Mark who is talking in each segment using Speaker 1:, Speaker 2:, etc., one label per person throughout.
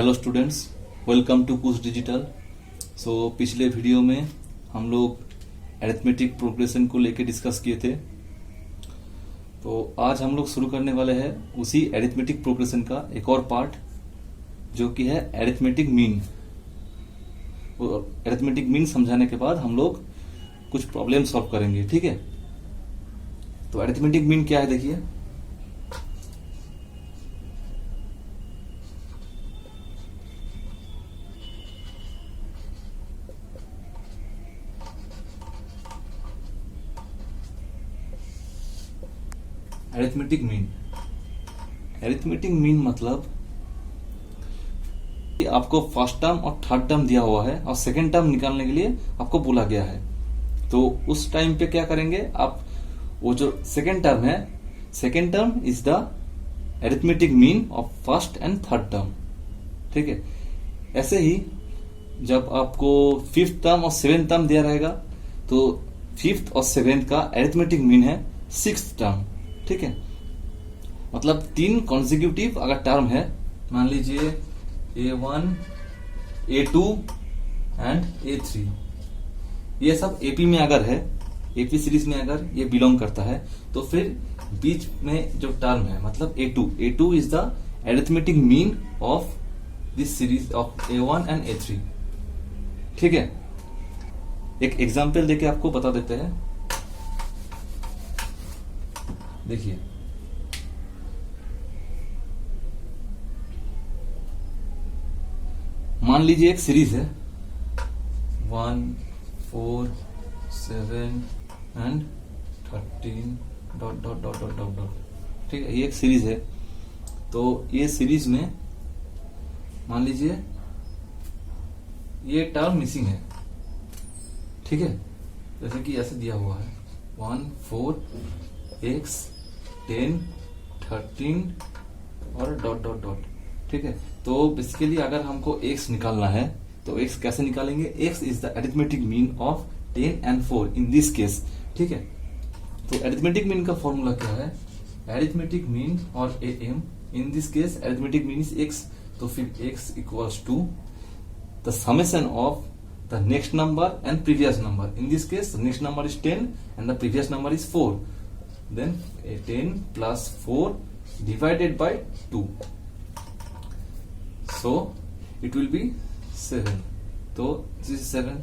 Speaker 1: Hello students, welcome to कुछ digital. पिछले video में हम लोग अरिथमेटिक प्रोग्रेशन को लेकर डिस्कस किए थे। तो आज हम लोग शुरू करने वाले हैं उसी अरिथमेटिक प्रोग्रेशन का एक और पार्ट, जो कि है अरिथमेटिक मीन। अरिथमेटिक मीन समझाने के बाद हम लोग कुछ प्रॉब्लम सॉल्व करेंगे, ठीक है। तो अरिथमेटिक मीन क्या है, देखिए। अरिथमेटिक मीन मतलब आपको फर्स्ट टर्म और थर्ड टर्म दिया हुआ है और सेकेंड टर्म निकालने के लिए आपको बोला गया है। तो उस टाइम पे क्या करेंगे आप, वो जो सेकेंड टर्म है, second term is the arithmetic mean of first and third term, ठीक है। ऐसे ही जब आपको फिफ्थ टर्म और सेवेंथ टर्म दिया रहेगा तो फिफ्थ और सेवेंथ का अरिथमेटिक मीन है सिक्स्थ टर्म, ठीक है। मतलब तीन कॉन्सिक्यूटिव अगर टर्म है, मान लीजिए A1, A2 एंड A3, ये सब AP में अगर है, AP सीरीज में अगर ये बिलोंग करता है, तो फिर बीच में जो टर्म है मतलब A2 is the arithmetic mean of this series of A1 and A3, ठीक है। एक एग्जाम्पल देके आपको बता देते हैं, देखिए। मान लीजिए एक सीरीज है 1, 4, 7 and 13 dot dot dot dot dot dot, ठीक है। ये एक सीरीज है। तो ये सीरीज में मान लीजिए ये टर्म मिसिंग है, ठीक है। जैसे कि ऐसे दिया हुआ है 1, 4, x, 10, 13 और डॉट डॉट डॉट, ठीक है। तो बेसिकली अगर हमको x निकालना है तो x कैसे निकालेंगे, x is the arithmetic mean of 10 and 4 in this case, ठीक है। तो अरिथमेटिक मीन का फॉर्मूला क्या है, अरिथमेटिक मीन और am in this case arithmetic mean is x, तो फिर x equals to the summation of the next number and previous number. In this case next number is 10 and the previous number is 4, then 10 plus 4 divided by 2, so it will be 7. So this is 7.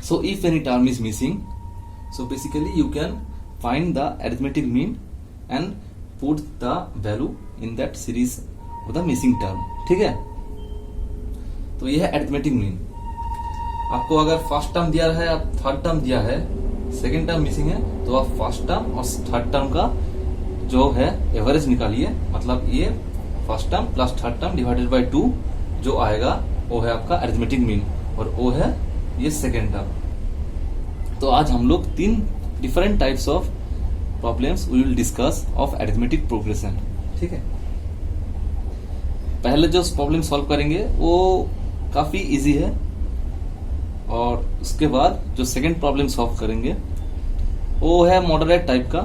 Speaker 1: So if any term is missing, so basically you can find the arithmetic mean and put the value in that series of the missing term, ठीक है। तो यह है arithmetic mean। आपको अगर first term दिया है, आप थर्ड टर्म दिया है, सेकेंड टर्म मिसिंग है, तो आप फर्स्ट टर्म और थर्ड टर्म का जो है एवरेज निकालिए। मतलब ये first term plus third term divided by 2 जो आएगा वो है आपका अरिथमेटिक मीन, और वो है ये सेकेंड टर्म। तो आज हम लोग 3 different types of problems we will discuss of arithmetic progression, ठीक है। पहले जो प्रॉब्लम सॉल्व करेंगे वो काफी इजी है, और उसके बाद जो सेकेंड प्रॉब्लम सॉल्व करेंगे वो है मॉडरेट टाइप का,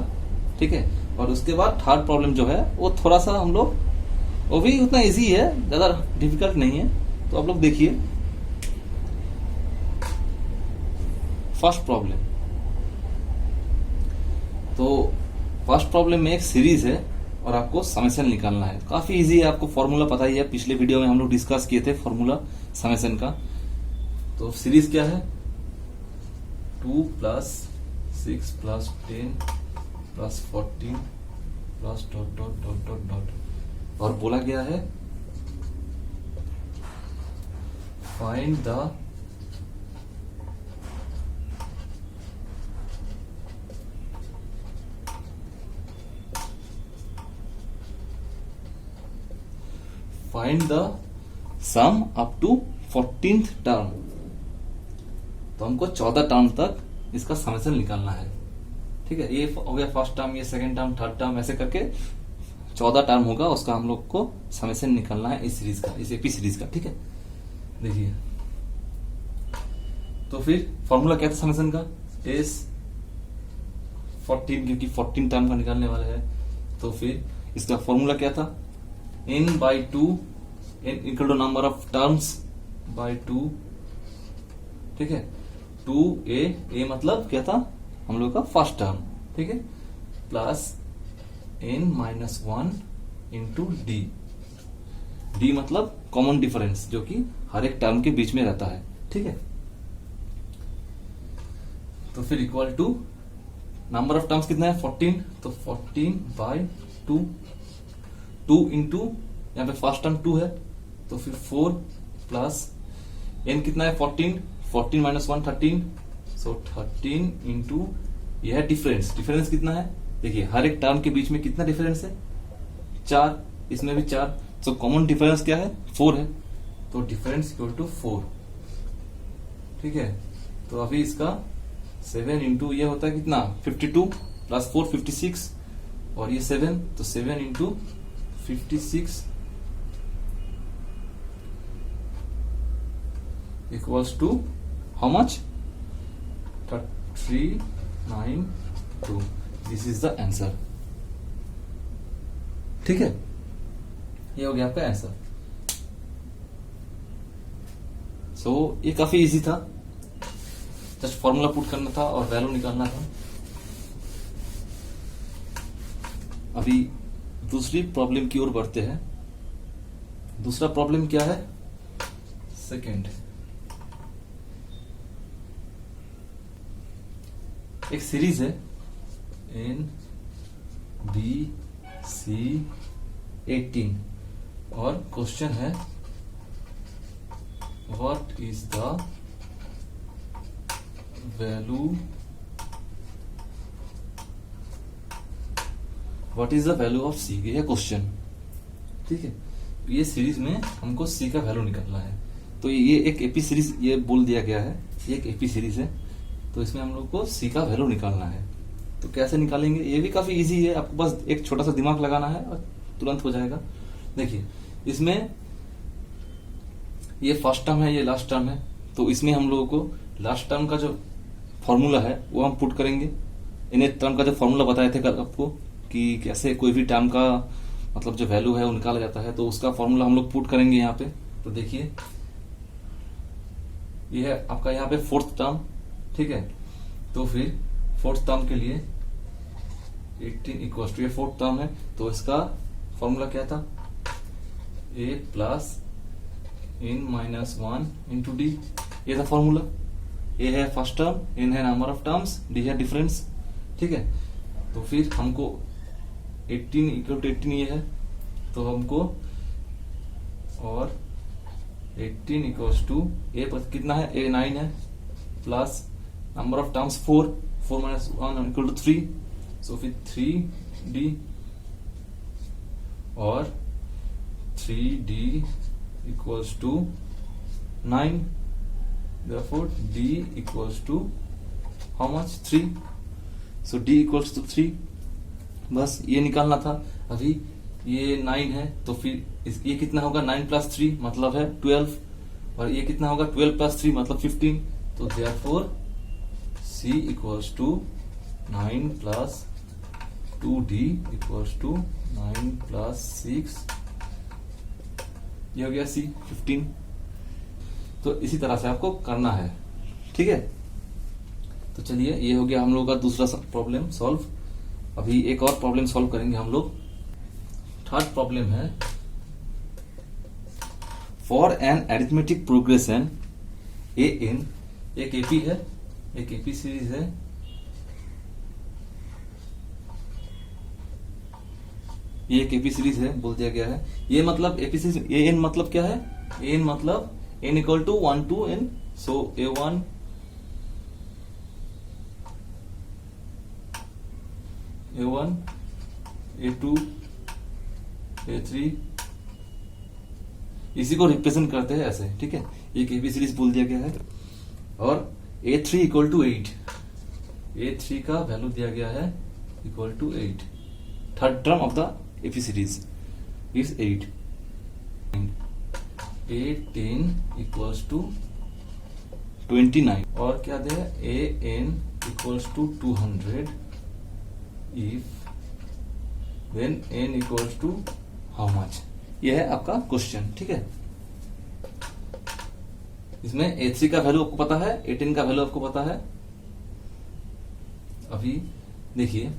Speaker 1: ठीक है। और उसके बाद थर्ड प्रॉब्लम जो है वो थोड़ा सा हम लोग, वो भी उतना इजी है, ज्यादा डिफिकल्ट नहीं है। तो आप लोग देखिए फर्स्ट प्रॉब्लम। तो फर्स्ट प्रॉब्लम में एक सीरीज है और आपको समेशन निकालना है। काफी इजी है, आपको फॉर्मूला पता ही है, पिछले वीडियो में हम लोग डिस्कस किए थे फॉर्मूला समेशन का। तो सीरीज क्या है, 2 plus 6 plus 10 plus 14 plus dot dot dot dot dot, और बोला गया है find the sum up to 14th term. तो हमको 14 टर्म तक इसका समेशन निकालना है, ठीक है। ये हो गया फर्स्ट टर्म, ये सेकेंड टर्म, थर्ड टर्म, ऐसे करके 14 टर्म होगा, उसका हम लोग को समेशन निकालना है इस सीरीज का, इस एपी सीरीज का, ठीक है। देखिए तो फिर फॉर्मूला क्या था समेशन का, एस 14, क्योंकि 14 टर्म का निकालने वाला है। तो फिर इसका फॉर्मूला क्या था, n by 2, n equal to number of terms by 2, ठीक है। 2a, a मतलब क्या था हम लोग का फर्स्ट टर्म, ठीक है, plus n minus 1 into D, D मतलब कॉमन डिफरेंस जो कि हर एक टर्म के बीच में रहता है, ठीक है। तो फिर equal to number of terms कितना है 14, तो 14 बाय 2, 2 इंटू यहाँ पे फर्स्ट टर्म 2 है तो फिर 4 प्लस n कितना है 14, 14 माइनस 1 13, सो 13 इंटू यह है डिफरेंस, डिफरेंस कितना है देखिए हर एक टर्म के बीच में कितना डिफरेंस है 4, इसमें भी 4, सो कॉमन डिफरेंस क्या है 4 है, तो डिफरेंस इक्वल टू 4, ठीक है। तो अभी इसका 7 इंटू ये होता है कितना 52 प्लस 4 56 और ये 7, तो 7 into 56 equals to how much 392, this is the answer, ठीक है। ये हो गया आपका आंसर। सो ये काफी इजी था, जस्ट फॉर्मूला पुट करना था और वैल्यू निकालना था। अभी दूसरी प्रॉब्लम की ओर बढ़ते हैं। दूसरा प्रॉब्लम क्या है सेकेंड, एक सीरीज है एन बी सी 18 और क्वेश्चन है what is the value, what is the value of C, ये है क्वेश्चन, ठीक है। ये सीरीज में हमको सी का वैल्यू निकालना है। तो ये एक एपी सीरीज ये बोल दिया गया है, ये एक एपी सीरीज है, तो इसमें हम लोग को सी का वैल्यू निकालना है। तो कैसे निकालेंगे, ये भी काफी इजी है, आपको बस एक छोटा सा दिमाग लगाना है और तुरंत हो जाएगा। देखिए इसमें ये फर्स्ट टर्म है, ये लास्ट टर्म है, तो इसमें हम लोगों को लास्ट टर्म का जो फॉर्मूला है वो हम पुट करेंगे। इन्हें टर्म का जो फॉर्मूला बताए थे कल आपको कि कैसे कोई भी टर्म का मतलब जो वैल्यू है वो निकाला जाता है, तो उसका फॉर्मूला हम लोग पुट करेंगे यहाँ पे। तो देखिए ये है आपका यहाँ पे फोर्थ टर्म, ठीक है। तो फिर फोर्थ टर्म के लिए 18 इक्वल टू, ये फोर्थ टर्म है तो इसका फॉर्मूला क्या था a plus n minus 1 into D, ये था फॉर्मूला। a है फर्स्ट टर्म, n है नंबर ऑफ टर्म्स, d है डिफरेंस, ठीक है। तो फिर हमको 18 इक्वल टू 18 ये है, तो हमको और 18 इक्वल्स टू ए कितना है a 9 है plus number of terms 4, 4 minus 1 equal to 3, so फिर 3d और 3d equals to 9, therefore d equals to how much 3, so d equals to 3, बस ये निकालना था। अभी ये 9 है तो फिर ये कितना होगा 9 प्लस 3 मतलब है 12, और ये कितना होगा 12 प्लस 3 मतलब 15, तो therefore c equals to 9 plus 2d equals to 9 plus 6, ये हो गया c 15। तो इसी तरह से आपको करना है, ठीक है। तो चलिए ये हो गया हम लोग का दूसरा प्रॉब्लम सॉल्व। अभी एक और प्रॉब्लम सॉल्व करेंगे हम लोग। थर्ड प्रॉब्लम है फॉर एन अरिथमेटिक प्रोग्रेशन ए इन, एक एपी है, एक एपी सीरीज है, ये एक एपी सीरीज है बोल दिया गया है। ये मतलब एपी सीरीज ए एन मतलब क्या है, ए एन मतलब n equal to 1 to n, so a1 a1 a2 a3, इसी को रिप्रेजेंट करते हैं ऐसे, ठीक है। एक एपी सीरीज बोल दिया गया है और a3 इक्वल टू 8, a3 का वैल्यू दिया गया है equal to 8, third term of the AP series is 8, a10 equals to 29, और क्या दे an equals to 200 if when n equals to how much, यह है आपका क्वेश्चन, ठीक है। इसमें A3 का वैल्यू आपको पता है, A10 का वैल्यू आपको पता है। अभी देखिए,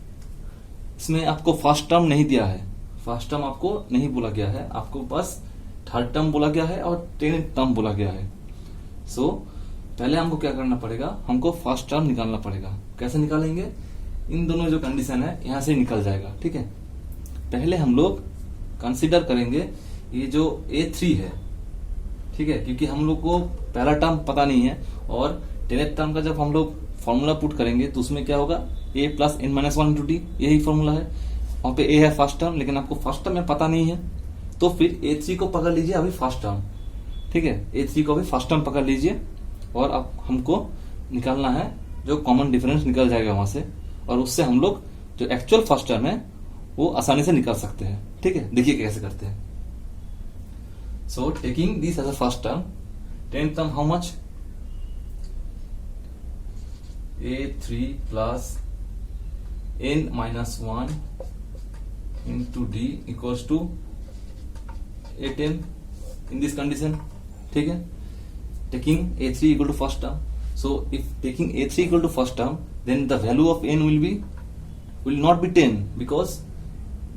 Speaker 1: इसमें आपको फर्स्ट टर्म नहीं दिया है, फर्स्ट टर्म आपको नहीं बोला गया है, आपको बस थर्ड टर्म बोला गया है और 10th टर्म बोला गया है। सो पहले हमको क्या करना पड़ेगा, हमको फर्स्ट टर्म निकालना पड़ेगा। कैसे निकालेंगे, इन दोनों जो कंडीशन है यहां से निकल जाएगा, ठीक है। पहले हम लोग कंसीडर करेंगे ये जो A3 है, ठीक है, क्योंकि हम लोग को पहला टर्म पता नहीं है और 10th टर्म का जब हम लोग फॉर्मूला पुट करेंगे तो उसमें क्या होगा, a plus n minus one into D, यही फॉर्मूला है। वहां पे a है फर्स्ट टर्म, लेकिन आपको फर्स्ट टर्म में पता नहीं है, तो फिर A3 को पकड़ लीजिए अभी फर्स्ट टर्म, ठीक है। A3 को अभी फर्स्ट टर्म पकड़ लीजिए और अब हमको निकालना है जो कॉमन डिफरेंस निकल जाएगा वहां से, और उससे हम लोग जो एक्चुअल फर्स्ट टर्म है वो आसानी से निकाल सकते हैं, ठीक है। देखिए कैसे करते हैं। So taking this as a first term, 10th term how much, A3 plus n minus one into D equals to A10 in this condition, ठीक है। taking A3 equal to first term, so if taking A3 equal to first term, then the value of n will not be 10 because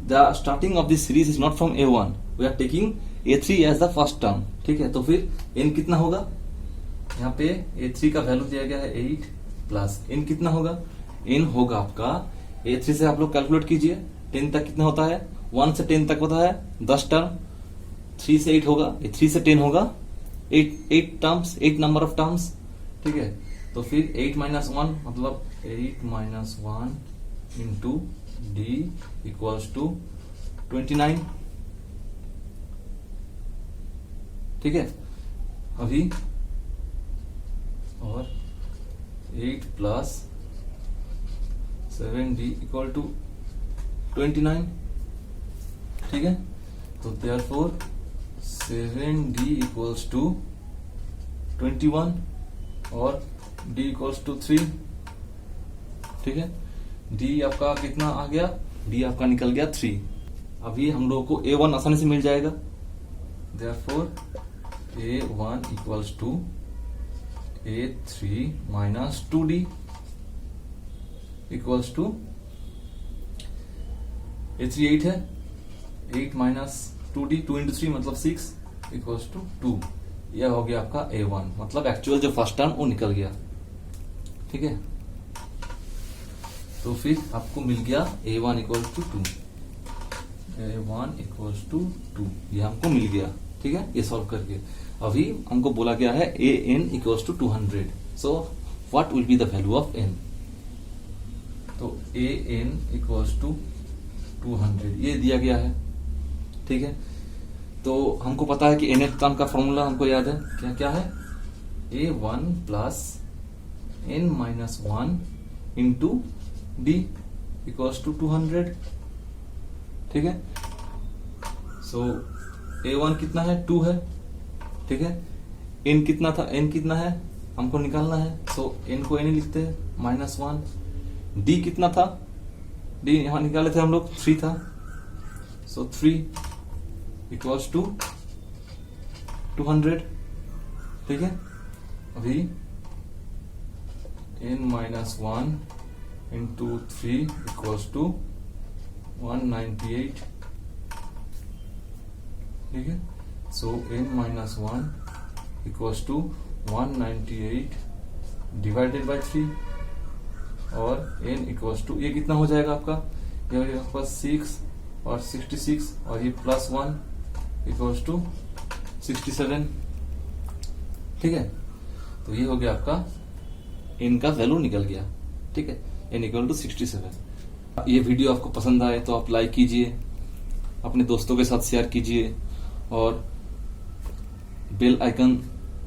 Speaker 1: the starting of this series is not from A1, we are taking A3 as the first term, ठीक है। तो फिर n कितना होगा, यहाँ पे A3 का value दिया गया है 8 प्लस n कितना होगा, n होगा आपका A3 से आप लोग कैलकुलेट कीजिए 10 तक कितना होता है, 1 से 10 तक होता है 10 टर्म, 3 से 8 होगा, 3 से 10 होगा 8 टर्म्स, 8 नंबर ऑफ टर्म्स, ठीक है। तो फिर 8 माइनस वन मतलब 8 minus one into D equals to 29, ठीक है। अभी और 8 प्लस 7d इक्वल टू 29, ठीक है। तो देयरफॉर 7d इक्वल्स टू 21 और d इक्वल्स टू 3, ठीक है। d आपका कितना आ गया, d आपका निकल गया 3। अभी हम लोगों को A1 आसानी से मिल जाएगा, therefore A1 equals to A3 minus 2d equals to A3 8 है, 8 माइनस 2d, 2 इंटू 3 मतलब 6 इक्वल्स टू 2। यह हो गया आपका A1, मतलब एक्चुअल जो फर्स्ट टर्म वो निकल गया, ठीक है। तो फिर आपको मिल गया A1 equals to 2, A1 equals to 2, ये हमको मिल गया, ठीक है। ये सॉल्व करके अभी हमको बोला गया है AN equals to 200, so what will be the value of n। तो AN इक्वल्स टू 200 ये दिया गया है, ठीक है। तो हमको पता है कि nth टर्म का फॉर्मूला हमको याद है, क्या क्या है, A1 plus n minus one into D equals to 200, ठीक है। सो A1 कितना है, 2 है, ठीक है। n कितना था, n कितना है हमको निकालना है, सो n को n लिखते हैं माइनस वन। d कितना था, d यहां निकाले थे हम लोग 3 था, सो 3 इक्वल्स टू 200, ठीक है। अभी n minus one into 3 equals to 198, ठीक है। So n minus one equals to 198 divided by 3 और n इक्वल्स टू, ये कितना हो जाएगा आपका, ये हो जाएगा आपका 6 और 66 और ये प्लस 1 इक्वल्स टू 67, ठीक है। तो ये हो गया आपका n का वैल्यू निकल गया, ठीक है, n इक्वल टू 67। ये वीडियो आपको पसंद आए तो आप लाइक कीजिए, अपने दोस्तों के साथ शेयर कीजिए और बेल आइकन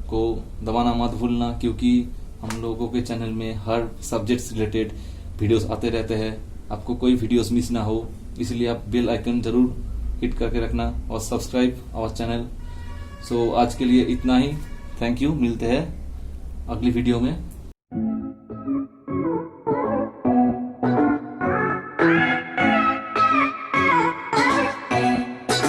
Speaker 1: को दबाना मत भूलना, क्योंकि हम लोगों के चैनल में हर सब्जेक्ट से रिलेटेड वीडियोस आते रहते हैं। आपको कोई वीडियोस मिस ना हो, इसलिए आप बेल आइकन जरूर हिट करके रखना और सब्सक्राइब आवर चैनल। सो आज के लिए इतना ही, थैंक यू, मिलते हैं अगली वीडियो में।